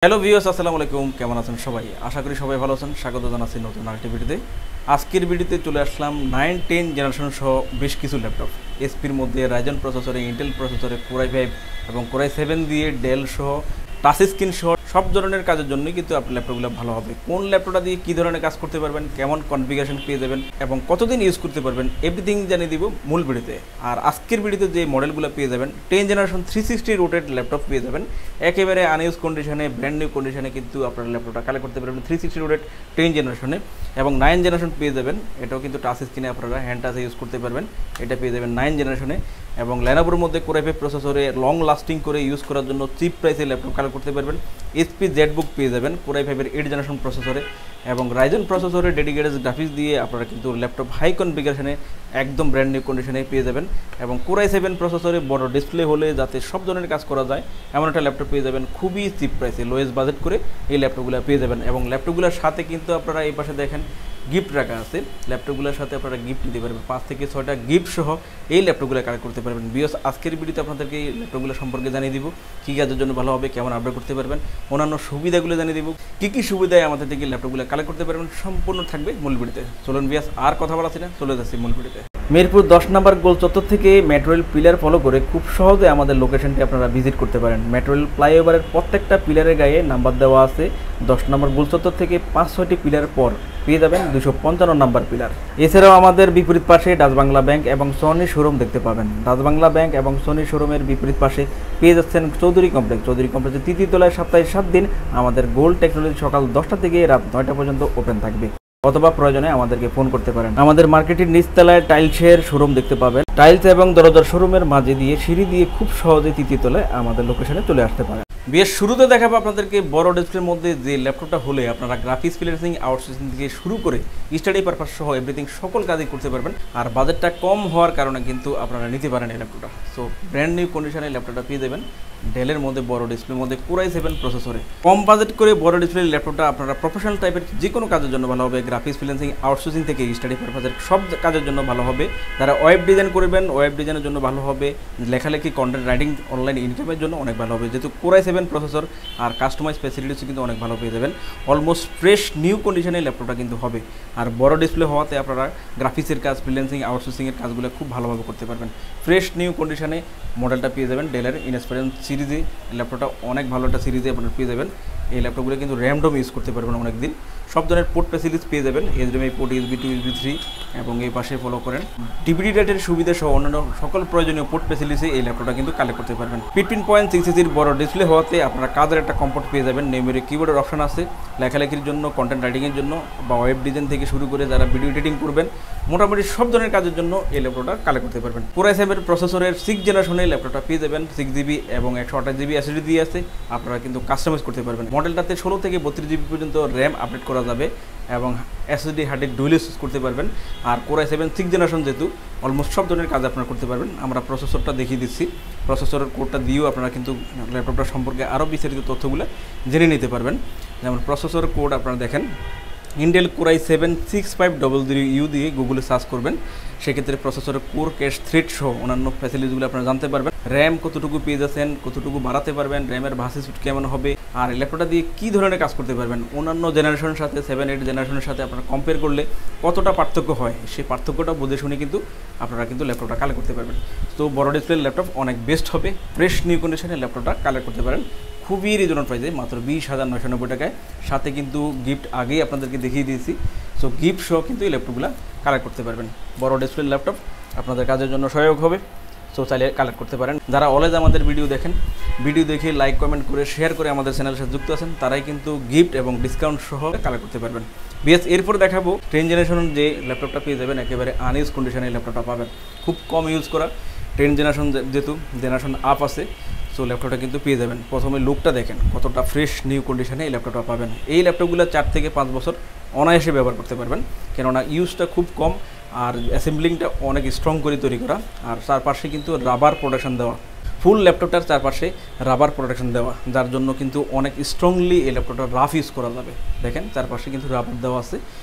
Hello viewers, আসসালামু আলাইকুম। কেমন আছেন সবাই? আশা করি সবাই ভালো আছেন। স্বাগত জানাচ্ছি নতুন আরেকটি ভিডিওতে। আজকের ভিডিওতে চলে আসলাম 9-10 জেনারেশন সহ বেশ কিছু ল্যাপটপ। এসপির মধ্যে রাইজন প্রসেসরে, ইন্টেল প্রসেসরে, কোরাই 5 এবং কোরাই 7 দিয়ে ডেল সহ টাচ স্ক্রিন সহ সব ধরনের কাজের জন্যই কিন্তু আপনার ল্যাপটপগুলো ভালো হবে। কোন ল্যাপটপটা দিয়ে কী ধরনের কাজ করতে পারবেন, কেমন কনফিগারেশন পেয়ে যাবেন এবং কতদিন ইউজ করতে পারবেন, এভরিথিং জানিয়ে দিব মূল ভিডিওতে। আর আজকের ভিডিওতে যে মডেলগুলো পেয়ে যাবেন 10 জেনারেশন 360 রোটেড ল্যাপটপ পেয়ে যাবেন একেবারে আনইউজ কন্ডিশনে, ব্র্যান্ড নিউ কন্ডিশনে কিন্তু আপনার ল্যাপটপটা কালেক্ট করতে পারবেন 360 রোটেড 10 জেনারেশনে। এবং 9 জেনারেশন পেয়ে যাবেন, এটাও কিন্তু টাচ স্ক্রিনে আপনারা হ্যান্ড টাচে ইউজ করতে পারবেন। এটা পেয়ে যাবেন 9 জেনারেশনে। এবং লেনোভোর মধ্যে কোরাই 5 প্রসেসরে লং লাস্টিং করে ইউজ করার জন্য চিপ প্রাইসে ল্যাপটপ কালেক্ট করতে পারবেন। এইচপি জেটবুক পেয়ে যাবেন কোরাই 5 এর 8 জেনারেশন প্রসেসরে এবং রাইজন প্রসেসরে ডেডিকেটেড গ্রাফিক্স দিয়ে আপনারা কিন্তু ল্যাপটপ হাই কনফিগারেশনে একদম ব্র্যান্ড নিউ কন্ডিশনে পেয়ে যাবেন। এবং কোরাই 7 প্রসেসরে বড় ডিসপ্লে হলে যাতে সব ধরনের কাজ করা যায় এমন একটা ল্যাপটপ পেয়ে যাবেন খুবই চিপ প্রাইসে, লোয়েস্ট বাজেট করে এই ল্যাপটপগুলো পেয়ে যাবেন। এবং ল্যাপটপগুলোর সাথে কিন্তু আপনারা এই পাশে দেখেন গিফট রাখা আছে। ল্যাপটপগুলোর সাথে আপনারা গিফট নিতে পারবেন, 5 থেকে 6টা গিফট সহ এই ল্যাপটপগুলো কালেক্ট করতে পারবেন। বিকজ আজকের ভিডিওতে আপনাদেরকে এই ল্যাপটপগুলো সম্পর্কে জানিয়ে দিব, কী কাজের জন্য ভালো হবে, কেমন আপডেট করতে পারবেন, অন্যান্য সুবিধাগুলো জানিয়ে দিব, কী সুবিধায় আমাদের থেকে ল্যাপটপগুলো কালেক্ট করতে পারবেন, সম্পূর্ণ থাকবে মূল ভিডিওতে। চলুন বিয়াস, আর কথা বলা না, চলে যাচ্ছি মূল ভিডিওতে। মিরপুর 10 নম্বর গোল চত্বর থেকে মেট্রো রেল পিলার ফলো করে খুব সহজে আমাদের লোকেশনটি আপনারা ভিজিট করতে পারেন। মেট্রো রেল ফ্লাইওভারের প্রত্যেকটা পিলারের গায়ে নাম্বার দেওয়া আছে। 10 নম্বর গোল চত্বর থেকে 5-6টি পিলার পর পেয়ে যাবেন 255 নম্বর পিলার। এছাড়াও আমাদের বিপরীত পাশে ডাচ বাংলা ব্যাংক এবং সনি শোরুম দেখতে পাবেন। ডাচ বাংলা ব্যাংক এবং সনি শোরুমের বিপরীত পাশে পেয়ে যাচ্ছেন চৌধুরী কমপ্লেক্স। চৌধুরী কমপ্লেক্সের 3য় তলায় সপ্তাহে 7 দিন আমাদের গোল্ড টেকনোলজি সকাল 10টা থেকে রাত 9টা পর্যন্ত ওপেন থাকবে, অথবা প্রয়োজনে আমাদেরকে ফোন করতে পারেন। আমাদের মার্কেটের নিচতলায় টাইলসের শোরুম দেখতে পাবেন। টাইলস এবং দরজার শোরুমের মাঝে দিয়ে সিঁড়ি দিয়ে খুব সহজে 3য় তলায় আমাদের লোকেশনে চলে আসতে পারেন। বিয়ের শুরুতে দেখাবো আপনাদেরকে বড় ডিসপ্লের মধ্যে যে ল্যাপটপটা হলে আপনারা গ্রাফিক্স ফ্রিল্যান্সিং, আউটসোর্সিং থেকে শুরু করে স্টাডি পারপাস সহ এভরিথিং সকল কাজই করতে পারবেন। আর বাজেটটা কম হওয়ার কারণে কিন্তু আপনারা নিতে পারেন এই ল্যাপটপটা। সো ব্র্যান্ড নিউ কন্ডিশনে ল্যাপটপটা পেয়ে যাবেন ডেলের মধ্যে বড় ডিসপ্লের মধ্যে কোরাই 7 প্রসেসরে। কম বাজেট করে বড় ডিসপ্লে ল্যাপটপটা আপনারা প্রফেশনাল টাইপের যে কোনো কাজের জন্য ভালো হবে। গ্রাফিক্স ফ্রিল্যান্সিং, আউটসোর্সিং থেকে স্টাডি পারপাসের সব কাজের জন্য ভালো হবে। যারা ওয়েব ডিজাইন করবেন, ওয়েব ডিজাইনের জন্য ভালো হবে। লেখালেখি, কন্টেন্ট রাইটিং, অনলাইন ইনকামের জন্য অনেক ভালো হবে, যেহেতু কোরাই 7 প্রসেসর আর কাস্টমাইজ ফ্যাসিলিটিস কিন্তু অনেক ভালো পেয়ে যাবেন। অলমোস্ট ফ্রেশ নিউ কন্ডিশনে ল্যাপটপটা কিন্তু হবে। আর বড় ডিসপ্লে হওয়াতে আপনারা গ্রাফিক্সের কাজ, ফ্রিল্যান্সিং, আউটসোর্সিংয়ের কাজগুলো খুব ভালোভাবে করতে পারবেন। ফ্রেশ নিউ কন্ডিশনে মডেলটা পেয়ে যাবেন ডেলের ইনস্পিরেশন সিরিজে। ল্যাপটপটা অনেক ভালো একটা সিরিজে আপনারা পেয়ে যাবেন। এই ল্যাপটপগুলো কিন্তু র্যামডম ইউজ করতে পারবেন অনেক দিন। সব ধরনের পোর্ট ফ্যাসিলিটিস পেয়ে যাবেন, HDMI পোর্ট, USB 2, USB 3 এবং এই পাশে ফলো করেন ডিভিডি রাইটের সুবিধা সহ অন্যান্য সকল প্রয়োজনীয় পোর্ট ফ্যাসিলিটিসে এই ল্যাপটপটা কিন্তু কালেক্ট করতে পারবেন। 15.6 ইঞ্চির বড় ডিসপ্লে হওয়াতে আপনারা কাজের একটা কমফোর্ট পেয়ে যাবেন। নিউমেরিক কিবোর্ডের অপশন আছে লেখালেখির জন্য, কন্টেন্ট রাইটিংয়ের জন্য বা ওয়েব ডিজাইন থেকে শুরু করে যারা ভিডিও এডিটিং করবেন, মোটামুটি সব ধরনের কাজের জন্য এই ল্যাপটপটা কালেক্ট করতে পারবেন। কোরাই 7 প্রসেসরের 6 জেনারেশনের ল্যাপটপটা পেয়ে যাবেন। 6GB এবং 128GB SSD দিয়ে আছে, আপনারা কিন্তু কাস্টমাইজ করতে পারবেন। মডেলটাতে 16 থেকে 32GB পর্যন্ত র্যাম আপডেট করা যাবে এবং SSD hard disk dual use করতে পারবেন। আর কোরাই 7 6 জেনারেশন যেহেতু অলমোস্ট সব ধরনের কাজ আপনারা করতে পারবেন। আমরা প্রসেসরটা দেখিয়ে দিচ্ছি, প্রসেসরের কোডটা দিয়েও আপনারা কিন্তু ল্যাপটপটা সম্পর্কে আরও বিস্তারিত তথ্যগুলো জেনে নিতে পারবেন। যেমন প্রসেসর কোড আপনারা দেখেন ইন্টেল কোরাই 7 6500U দিয়ে গুগলে সার্চ করবেন, সেক্ষেত্রে প্রসেসরের কোর, ক্যাশ, থ্রেড সহ অন্যান্য ফ্যাসিলিটিসগুলো আপনারা জানতে পারবেন। র্যাম কতটুকু পেয়ে যাচ্ছেন, কতটুকু বাড়াতে পারবেন, র্যামের ভার্সি সুট কেমন হবে, আর ল্যাপটপটা দিয়ে কী ধরনের কাজ করতে পারবেন, অন্যান্য জেনারেশনের সাথে 7-8 জেনারেশনের সাথে আপনারা কম্পেয়ার করলে কতটা পার্থক্য হয়, সেই পার্থক্যটা বুঝে শুনে কিন্তু আপনারা কিন্তু ল্যাপটপটা কালেক্ট করতে পারবেন। তো বড় ডিসপ্লের ল্যাপটপ অনেক বেস্ট হবে। ফ্রেশ নিউ কন্ডিশনে ল্যাপটপটা কালেক্ট করতে পারেন খুবই রিজনেবল প্রাইসে, মাত্র 20,990 টাকায়। সাথে কিন্তু গিফট আগেই আপনাদেরকে দেখিয়ে দিয়েছি। সো গিফট সহ কিন্তু এই ল্যাপটপগুলো কালেক্ট করতে পারবেন। বড় ডিসপ্লের ল্যাপটপ আপনাদের কাজের জন্য সহায়ক হবে। সো চাইলে কালেক্ট করতে পারেন। যারা অলওয়েজ আমাদের ভিডিও দেখেন, ভিডিও দেখে লাইক, কমেন্ট করে, শেয়ার করে আমাদের চ্যানেলের সাথে যুক্ত আছেন, তারাই কিন্তু গিফট এবং ডিসকাউন্ট সহ কালেক্ট করতে পারবেন। বিএস এরপর দেখাবো 10 জেনারেশন যে ল্যাপটপটা পেয়ে যাবেন একেবারে আনইউজ কন্ডিশনে এই ল্যাপটপটা পাবেন, খুব কম ইউজ করা। 10 জেনারেশন যেহেতু জেনারেশন আপ আছে, সো ল্যাপটপটা কিন্তু পেয়ে যাবেন। প্রথমে লুকটা দেখেন কতটা ফ্রেশ নিউ কন্ডিশনে এই ল্যাপটপটা পাবেন। এই ল্যাপটপগুলো 4 থেকে 5 বছর অনায়াসে ব্যবহার করতে পারবেন, কেননা ইউজটা খুব কম আর অ্যাসেম্বলিংটা অনেক স্ট্রং করে তৈরি করা। আর চারপাশে কিন্তু রাবার প্রোটেকশন দেওয়া, ফুল ল্যাপটপটার চারপাশে রাবার প্রোটেকশন দেওয়া, যার জন্য কিন্তু অনেক স্ট্রংলি এই ল্যাপটপটা রাফ ইউজ করা যাবে। দেখেন চারপাশে কিন্তু রাবার দেওয়া আছে।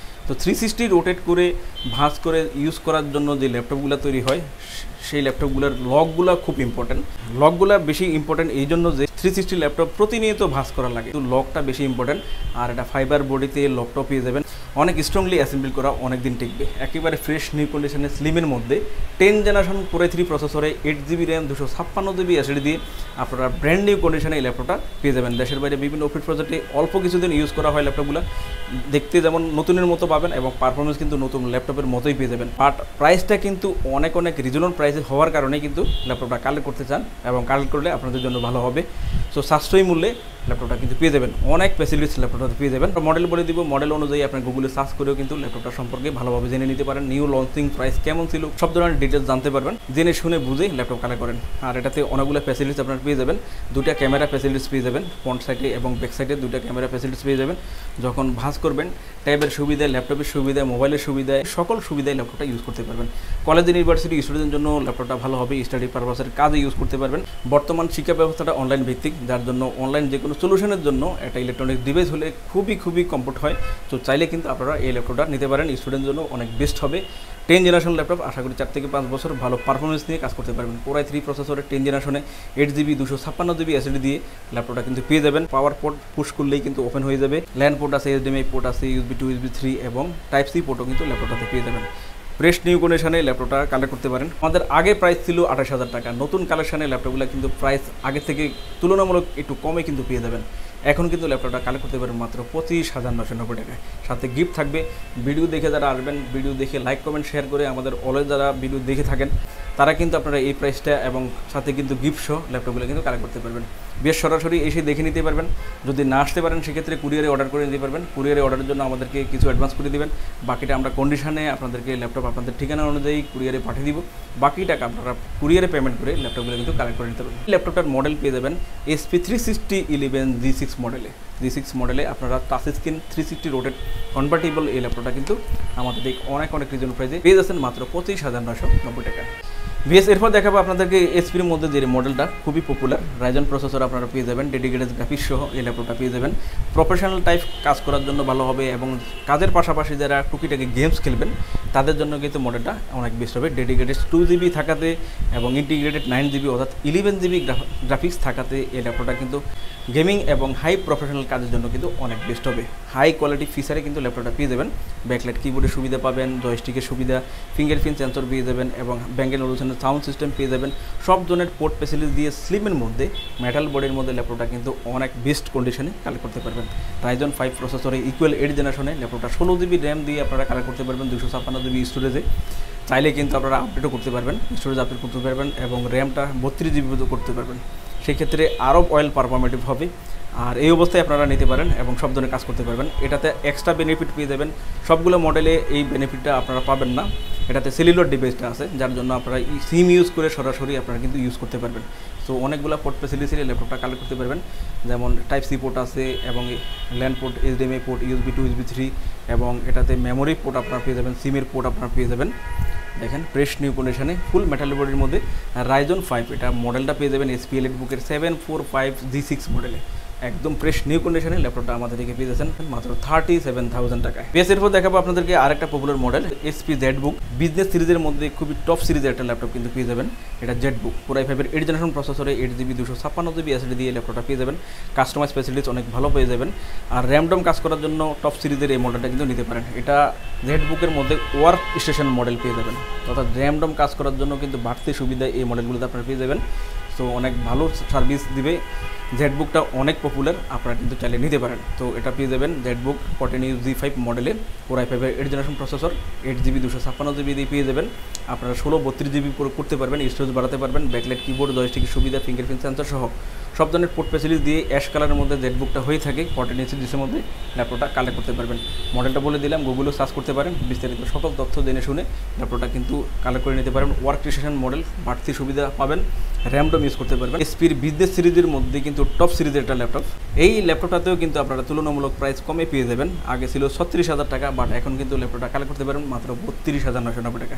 তো 360 রোটেট করে ভাঁজ করে ইউজ করার জন্য যে ল্যাপটপগুলো তৈরি হয়, সেই ল্যাপটপগুলোর লকগুলো খুব ইম্পর্টেন্ট। লকগুলো বেশি ইম্পর্টেন্ট এই জন্য যে 360 ল্যাপটপ প্রতিনিয়ত ভাঁজ করা লাগে, তো লকটা বেশি ইম্পর্টেন্ট। আর এটা ফাইবার বডিতে ল্যাপটপ পেয়ে যাবেন, অনেক স্ট্রংলি অ্যাসেম্বল করা, অনেক দিন টিকবে, একেবারে ফ্রেশ নিউ কন্ডিশনে স্লিমের মধ্যে 10 জেনারেশন Core i3 প্রসেসরে 8GB র্যাম 256GB এসএসডি দিয়ে আপনারা ব্র্যান্ড নিউ কন্ডিশনে এই ল্যাপটপটা পেয়ে যাবেন। দেশের বাইরে বিভিন্ন অফিস প্রজেক্টে অল্প কিছুদিন ইউজ করা হয় ল্যাপটপগুলো, দেখতে যেমন নতুনের মতো পাবেন এবং পারফরমেন্স কিন্তু নতুন ল্যাপটপের মতোই পেয়ে যাবেন। বাট প্রাইসটা কিন্তু অনেক রিজনেবল প্রাইসে হওয়ার কারণে কিন্তু ল্যাপটপটা কালেক্ট করতে চান এবং কালেক্ট করলে আপনাদের জন্য ভালো হবে। সো সাশ্রয়ী মূল্যে ল্যাপটপটা কিন্তু পেয়ে যাবেন, অনেক ফ্যাসিলিটিস ল্যাপটপটা পেয়ে যাবেন। মডেল বলে দিব, মডেল অনুযায়ী আপনার গুগলে সার্চ করেও কিন্তু ল্যাপটপটা সম্পর্কে ভালোভাবে জেনে নিতে পারেন। নিউ লঞ্চিং প্রাইস কেমন ছিল সব ধরনের ডিটেলস জানতে পারবেন, জেনে শুনে বুঝে ল্যাপটপ কালেক্ট করেন। আর এটাতে অনেকগুলো ফ্যাসিলিটিস আপনারা পেয়ে যাবেন, দুটা ক্যামেরা ফ্যাসিলিটিস পেয়ে যাবেন, ফ্রন্ট সাইডে এবং ব্যাক সাইডে দুটা ক্যামেরা ফ্যাসিলিটিস পেয়ে যাবেন। যখন ভাঁজ করবেন ট্যাবের সুবিধায়, ল্যাপটপের সুবিধায়, মোবাইলের সুবিধায়, সকল সুবিধায় ল্যাপটপটা ইউজ করতে পারবেন। কলেজ ইউনিভার্সিটি স্টুডেন্টের জন্য ল্যাপটপটা ভালো হবে, স্টাডি পারপাসের কাজে ইউজ করতে পারবেন। বর্তমান শিক্ষা ব্যবস্থাটা অনলাইন ভিত্তিক, যার জন্য অনলাইন যে কোনো সলিউশনের জন্য একটা ইলেকট্রনিক ডিভাইস হলে খুবই কমফোর্ট হয়। তো চাইলে কিন্তু আপনারা এই ল্যাপটপটা নিতে পারেন, স্টুডেন্টের জন্য অনেক বেস্ট হবে। 10 জেনারেশন ল্যাপটপ, আশা করি 4 থেকে 5 বছর ভালো পারফরমেন্স নিয়ে কাজ করতে পারবেন। Core i3 প্রসেসরে 10 জেনারেশনে 8GB 256GB এসএসডি দিয়ে ল্যাপটপটা কিন্তু পেয়ে যাবেন। পাওয়ার পোর্ট পুশ করলেই কিন্তু ওপেন হয়ে যাবে, ল্যান পোর্ট আছে, HDMI পোর্ট আছে, USB 2 USB 3 এবং Type-C পোর্টও কিন্তু ল্যাপটপটাতে পেয়ে যাবেন। ফ্রেশ নিউ কন্ডিশনে ল্যাপটপটা কালেক্ট করতে পারেন। আমাদের আগে প্রাইস ছিল 28,000 টাকা, নতুন কালেকশানে ল্যাপটপগুলো কিন্তু প্রাইস আগে থেকে তুলনামূলক একটু কমে কিন্তু পেয়ে যাবেন। এখন কিন্তু ল্যাপটপটা কালেক্ট করতে পারেন মাত্র 25,990 টাকায়, সাথে গিফট থাকবে। ভিডিও দেখে যারা আসবেন, ভিডিও দেখে লাইক কমেন্ট শেয়ার করে আমাদের অলওয়েজ যারা ভিডিও দেখে থাকেন তারা কিন্তু আপনারা এই প্রাইসটা এবং সাথে কিন্তু গিফট সহ ল্যাপটপগুলো কিন্তু কালেক্ট করতে পারবেন। বেশ সরাসরি এসে দেখে নিতে পারবেন, যদি না আসতে পারেন সেক্ষেত্রে কুরিয়ারে অর্ডার করে নিতে পারবেন। কুরিয়ারে অর্ডারের জন্য আমাদেরকে কিছু অ্যাডভান্স করে দেবেন, বাকিটা আমরা কন্ডিশনে আপনাদেরকে ল্যাপটপ আপনাদের ঠিকানা অনুযায়ী কুরিয়ারে পাঠিয়ে দিব, বাকি টাকা আপনারা কুরিয়ারে পেমেন্ট করে ল্যাপটপগুলো কিন্তু কালেক্ট করে নিতে পারবেন। ল্যাপটপটার মডেল পেয়ে যাবেন SP 36011 G6 মডেলে। G6 মডেলে আপনারা টাচ স্ক্রিন 360 রোটেট কনভার্টেবল এই ল্যাপটপটা কিন্তু আমাদের অনেক রিজনেবল প্রাইসে পেয়ে যাচ্ছেন মাত্র 25,990 টাকা। এরপর দেখাবো আপনাদেরকে এসপির মধ্যে যে মডেলটা খুবই পপুলার, রাইজন প্রসেসর আপনারা পেয়ে যাবেন, ডেডিকেটেড গ্রাফিক্স সহ এই ল্যাপটপটা পেয়ে যাবেন। প্রফেশনাল টাইপ কাজ করার জন্য ভালো হবে এবং কাজের পাশাপাশি যারা টুকিটাকি গেমস খেলবেন তাদের জন্য কিন্তু মডেলটা অনেক বেস্ট হবে। ডেডিকেটেড 2GB থাকাতে এবং ইন্টিগ্রেটেড 9GB অর্থাৎ 11GB গ্রাফিক্স থাকাতে এই ল্যাপটপটা কিন্তু গেমিং এবং হাই প্রফেশনাল কাজের জন্য কিন্তু অনেক বেস্ট হবে। হাই কোয়ালিটি ফিচারে কিন্তু ল্যাপটপটা পেয়ে যাবেন, ব্যাকলাইট কিবোর্ডের সুবিধা পাবেন, জয়স্টিকের সুবিধা, ফিঙ্গারপ্রিন্ট সেন্সর পেয়ে যাবেন এবং ব্যাঙ্গেল অলুশনের সাউন্ড সিস্টেম পেয়ে যাবেন। সব ধরনের পোর্ট ফ্যাসিলিটি দিয়ে স্লিমের মধ্যে মেটাল বডির মধ্যে ল্যাপটপটা কিন্তু অনেক বেস্ট কন্ডিশনে কালেক্ট করতে পারবেন। রাইজন 5 প্রসেসরে ইকুয়াল 8 জেনারেশনে ল্যাপটপটা 16GB র্যাম দিয়ে আপনারা কালেক্ট করতে পারবেন, 256GB স্টোরেজে। চাইলে কিন্তু আপনারা আপডেটও করতে পারবেন, স্টোরেজ আপডেট করতে পারবেন এবং র্যামটা 32GB করতে পারবেন, সেক্ষেত্রে আরও অয়েল পারফরমেটিভ হবে। আর এই অবস্থায় আপনারা নিতে পারেন এবং সব ধরনের কাজ করতে পারবেন। এটাতে এক্সট্রা বেনিফিট পেয়ে যাবেন, সবগুলো মডেলে এই বেনিফিটটা আপনারা পাবেন না। এটাতে সেলুলার ডিভাইসটা আছে, যার জন্য আপনারা সিম ইউজ করে সরাসরি আপনারা কিন্তু ইউজ করতে পারবেন। সো অনেকগুলো পোর্ট ফ্যাসিলিটি ল্যাপটপটা কালেক্ট করতে পারবেন, যেমন Type-C পোর্ট আছে এবং LAN port, HDMI port, USB 2 USB 3 এবং এটাতে মেমোরি পোর্ট আপনারা পেয়ে যাবেন, সিমের পোর্ট আপনারা পেয়ে যাবেন। দেখেন ফ্রেশ নিউ কন্ডিশনে ফুল মেটাল বডির মধ্যে রাইজন 5 এটা মডেলটা পেয়ে যাবেন SP এলিটবুকের 745 G6 মডেলে, একদম ফ্রেশ নিউ কন্ডিশনে ল্যাপটপটা আমাদের থেকে পেয়ে যাচ্ছেন মাত্র 37,000 টাকায়। এরপর দেখাবো আপনাদেরকে আরেকটা popular model SP ZBook business সিরিজের মধ্যে খুবই টপ সিরিজের একটা ল্যাপটপ কিন্তু পেয়ে যাবেন। এটা ZBook Core i5 8 জেনারেশন প্রসেসরে 8GB 256GB এসএসডি দিয়ে ল্যাপটপটা পেয়ে যাবেন। কাস্টমাইজ ফ্যাসিলিটিস অনেক ভালো পেয়ে যাবেন। আর র্যামডম কাজ করার জন্য টপ সিরিজের এই মডেলটা কিন্তু নিতে পারেন। এটা ZBook-এর মধ্যে ওয়ার্ক স্টেশন মডেল পেয়ে যাবেন, অর্থাৎ র্যামডম কাজ করার জন্য কিন্তু বাড়তি সুবিধা এই মডেলগুলোতে আপনারা পেয়ে যাবেন। তো অনেক ভালো সার্ভিস দিবে। ZBook-টা অনেক পপুলার, আপনারা কিন্তু চাইলে নিতে পারেন। তো এটা পেয়ে যাবেন ZBook 14U G5 মডেলে Core i5 8 generation processor 8GB 256GB দিয়ে পেয়ে যাবেন। আপনারা 16-32GB করতে পারবেন, স্টোরেজ বাড়াতে পারবেন, ব্যাকলাইট কিবোর্ড, জয়স্টিকের সুবিধা, ফিঙ্গারপ্রিন্ট সেন্সর সহ সব ধরনের পোর্ট ফ্যাসিলিটি দিয়ে অ্যাশ কালারের মধ্যে ZBook-টা হয়ে থাকে 14 ইঞ্চির মধ্যে ল্যাপটপটা কালেক্ট করতে পারবেন। মডেলটা বলে দিলাম, গুগলেও সার্চ করতে পারেন, বিস্তারিত সকল তথ্য জেনে শুনে ল্যাপটপটা কিন্তু কালেক্ট করে নিতে পারেন। ওয়ার্ক স্টেশন মডেল, বাড়তি সুবিধা পাবেন, র্যামডম ইউজ করতে পারবেন। এসপির বিজনেস সিরিজের মধ্যে কিন্তু টপ সিরিজের একটা ল্যাপটপ। এই ল্যাপটপটাতেও কিন্তু আপনারা তুলনামূলক প্রাইস কমে পেয়ে যাবেন। আগে ছিল 36,000 টাকা, বাট এখন কিন্তু ল্যাপটপটা কালেক্ট করতে পারেন মাত্র 32,990 টাকা।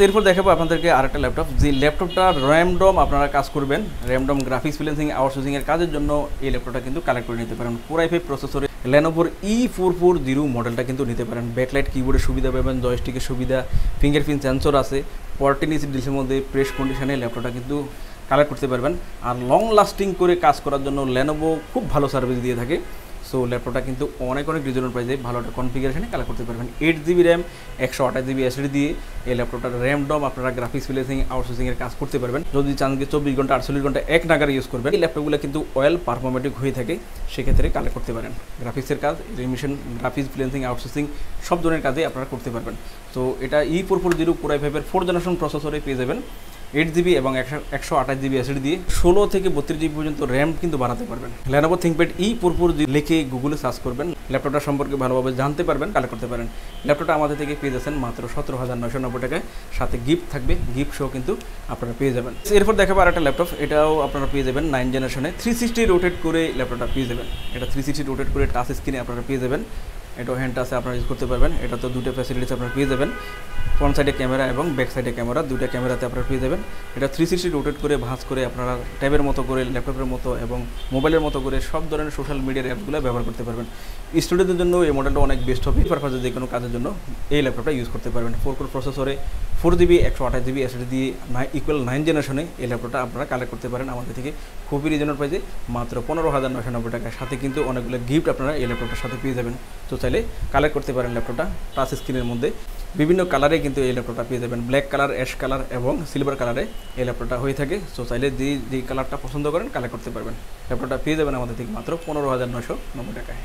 এরপর দেখাবো আপনাদেরকে আরেকটা ল্যাপটপ, যে ল্যাপটপটা র্যামডম আপনারা কাজ করবেন, র্যামডম গ্রাফিক্স ফ্রিল্যান্সিং আউটসোর্সিংয়ের কাজের জন্য এই ল্যাপটপটা কিন্তু কালেক্ট করে নিতে পারেন। Core i5 প্রসেসরে Lenovo E440 মডেলটা কিন্তু নিতে পারেন। ব্যাকলাইট কিবোর্ডের সুবিধা পাবেন, জয়স্টিকের সুবিধা, ফিঙ্গারপ্রিন্ট সেন্সর আছে, 14 ইঞ্চি ডিসের মধ্যে প্রেস কন্ডিশনে ল্যাপটপটা কিন্তু কালেক্ট করতে পারবেন। আর লং লাস্টিং করে কাজ করার জন্য লেনোভো খুব ভালো সার্ভিস দিয়ে থাকে। সো ল্যাপটপটা কিন্তু অনেক রিজনেবল প্রাইসে ভালো একটা কনফিগারেশনে কালেক্ট করতে পারবেন। 8GB র্যাম 128GB SSD দিয়ে এই ল্যাপটপটার র্যাম ডম আপনারা গ্রাফিক্স ফিলেসিং আউটসোর্সিংয়ের কাজ করতে পারবেন। যদি চান যে 24 ঘন্টা 48 ঘন্টা এক নাগারে ইউজ করবেন, এই ল্যাপটপগুলো কিন্তু অয়েল পারফরমেটিক হয়ে থাকে, সেক্ষেত্রে কালেক্ট করতে পারেন। গ্রাফিক্সের কাজ, রিমিশন, গ্রাফিক্স ফিলেন্সিং, আউটসোর্সিং সব ধরনের কাজে আপনারা করতে পারবেন। তো এটা E440 Core i5-এর 4th জেনারেশন প্রসেসরে পেয়ে যাবেন 8GB এবং 128GB SSD দিয়ে। 16 থেকে 32GB পর্যন্ত র্যাম কিন্তু বাড়াতে পারবেন। Lenovo ThinkPad E440 লিখে গুগলে সার্চ করবেন, ল্যাপটপটা সম্পর্কে ভালোভাবে জানতে পারবেন, কালেক্ট করতে পারেন। ল্যাপটপটা আমাদের থেকে পেয়ে যাচ্ছেন মাত্র 17,990 টাকায়, সাথে গিফট থাকবে, গিফট সহ কিন্তু আপনারা পেয়ে যাবেন। এরপর দেখাবো আরেকটা ল্যাপটপ, এটাও আপনারা পেয়ে যাবেন 9 জেনারেশনে 360 রোটেট করে ল্যাপটপটা পেয়ে যাবেন। এটা 360 রোটেট করে টাচ স্ক্রিনে আপনারা পেয়ে যাবেন। এটাও হ্যান্ড টাচে আপনারা ইউজ করতে পারবেন। এটা তো দুটো ফ্যাসিলিটিস আপনারা পেয়ে যাবেন, ফ্রন্ট সাইডে ক্যামেরা এবং ব্যাক সাইডে ক্যামেরা, দুটো ক্যামেরাতে আপনারা পেয়ে যাবেন। এটা 360 রোটেট করে ভাঁজ করে আপনারা ট্যাবের মতো করে, ল্যাপটপের মতো এবং মোবাইলের মতো করে সব ধরনের সোশ্যাল মিডিয়ার অ্যাপগুলো ব্যবহার করতে পারবেন। স্টুডেন্টদের জন্য এই মডেলটা অনেক বেস্ট হবে। পারপাসে যে কোনো কাজের জন্য এই ল্যাপটপটা ইউজ করতে পারবেন। 4 কোর প্রসেসরে 4GB 128GB SSD দিয়ে ইকুয়াল 9 জেনারেশনে এই ল্যাপটপটা আপনারা কালেক্ট করতে পারেন আমাদের থেকে খুবই রিজনেবল প্রাইসে, মাত্র 15,990 টাকা। সাথে কিন্তু অনেকগুলো গিফট আপনারা এই ল্যাপটপটার সাথে পেয়ে যাবেন। তো চাইলে কালেক্ট করতে পারেন ল্যাপটপটা। টাচ স্ক্রিনের মধ্যে বিভিন্ন কালারে কিন্তু এই ল্যাপটপটা পেয়ে যাবেন, ব্ল্যাক কালার, অ্যাশ কালার এবং সিলভার কালারে এই ল্যাপটপটা হয়ে থাকে। সো চাইলে যে কালারটা পছন্দ করেন কালেক্ট করতে পারবেন। ল্যাপটপটা পেয়ে যাবেন আমাদের থেকে মাত্র 15,990 টাকায়।